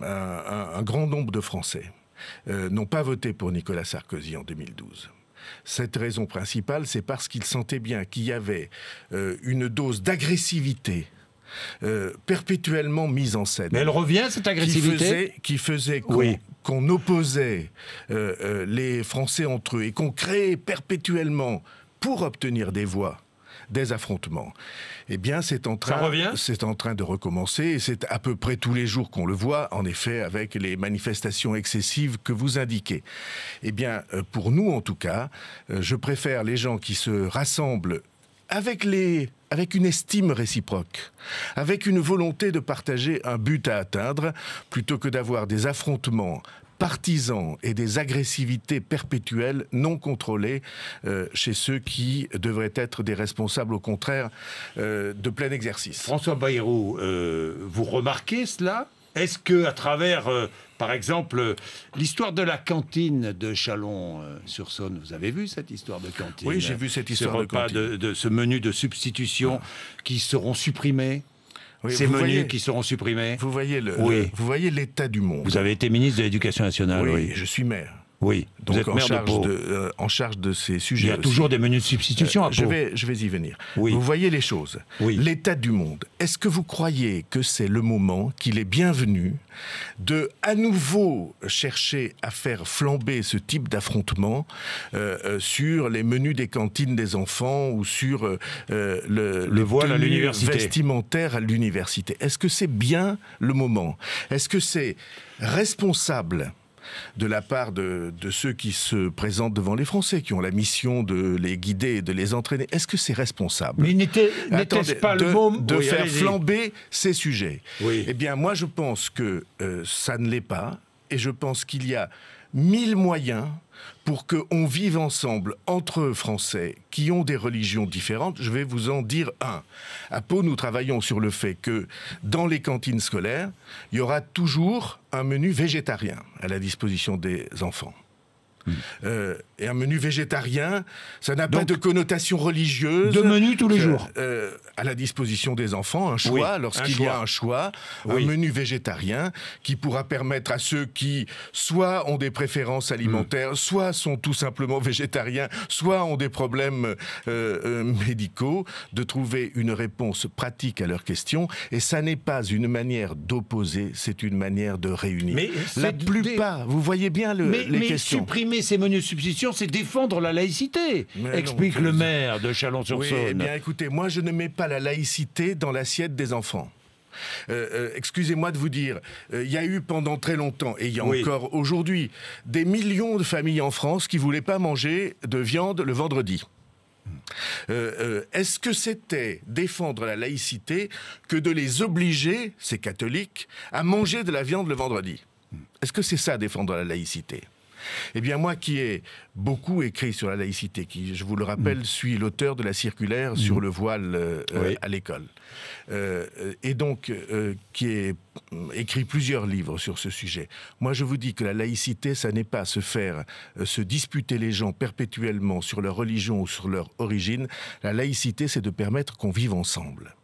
un grand nombre de Français n'ont pas voté pour Nicolas Sarkozy en 2012. Cette raison principale, c'est parce qu'ils sentaient bien qu'il y avait une dose d'agressivité perpétuellement mise en scène. Mais elle revient, cette agressivité qui faisait qu'on opposait les Français entre eux et qu'on créait perpétuellement, pour obtenir des voix, des affrontements. Eh bien, c'est en train de recommencer, et c'est à peu près tous les jours qu'on le voit, en effet, avec les manifestations excessives que vous indiquez. Eh bien, pour nous, en tout cas, je préfère les gens qui se rassemblent avec une estime réciproque, avec une volonté de partager un but à atteindre, plutôt que d'avoir des affrontements partisans et des agressivités perpétuelles non contrôlées chez ceux qui devraient être des responsables, au contraire, de plein exercice. François Bayrou, vous remarquez cela? Est-ce que, à travers, par exemple, l'histoire de la cantine de Chalon-sur-Saône, vous avez vu cette histoire de cantine? Oui, j'ai vu cette histoire de cantine. De ce menu de substitution qui seront supprimés? Oui, ces menus qui seront supprimés. Vous voyez l'état du monde. Vous avez été ministre de l'Éducation nationale. Oui, je suis maire. Oui, donc vous êtes en charge de ces sujets. Il y a toujours des menus de substitution à Pau. Je vais y venir. Oui. Vous voyez les choses. Oui. L'état du monde. Est-ce que vous croyez que c'est le moment, qu'il est bienvenu, de à nouveau chercher à faire flamber ce type d'affrontement sur les menus des cantines des enfants ou sur le voile à l'université, vestimentaire à l'université? Est-ce que c'est bien le moment? Est-ce que c'est responsable de la part de ceux qui se présentent devant les Français, qui ont la mission de les guider et de les entraîner? Est-ce que c'est responsable? Mais n'était-ce pas le moment de faire flamber ces sujets? Oui. Eh bien, moi, je pense que ça ne l'est pas, et je pense qu'il y a 1000 moyens pour qu'on vive ensemble entre Français qui ont des religions différentes. Je vais vous en dire un. À Pau, nous travaillons sur le fait que dans les cantines scolaires, il y aura toujours un menu végétarien à la disposition des enfants. Et un menu végétarien, ça n'a pas de connotation religieuse. Deux menus tous les jours. À la disposition des enfants, un choix, lorsqu'il y a un choix, un menu végétarien qui pourra permettre à ceux qui soit ont des préférences alimentaires, soit sont tout simplement végétariens, soit ont des problèmes médicaux, de trouver une réponse pratique à leurs questions. Et ça n'est pas une manière d'opposer, c'est une manière de réunir. Mais la plupart, vous voyez bien les questions. Supprimer ces menus de substitution, c'est défendre la laïcité, explique le maire de Chalon-sur-Saône. Oui, eh bien écoutez, moi je ne mets pas la laïcité dans l'assiette des enfants. Excusez-moi de vous dire, il y a eu pendant très longtemps, et il y a encore aujourd'hui, des millions de familles en France qui ne voulaient pas manger de viande le vendredi. Est-ce que c'était défendre la laïcité que de les obliger, ces catholiques, à manger de la viande le vendredi? Est-ce que c'est ça, défendre la laïcité? Eh bien, moi qui ai beaucoup écrit sur la laïcité, qui, je vous le rappelle, suis l'auteur de la circulaire sur le voile à l'école, et donc qui ai écrit plusieurs livres sur ce sujet. Moi, je vous dis que la laïcité, ça n'est pas se disputer les gens perpétuellement sur leur religion ou sur leur origine. La laïcité, c'est de permettre qu'on vive ensemble.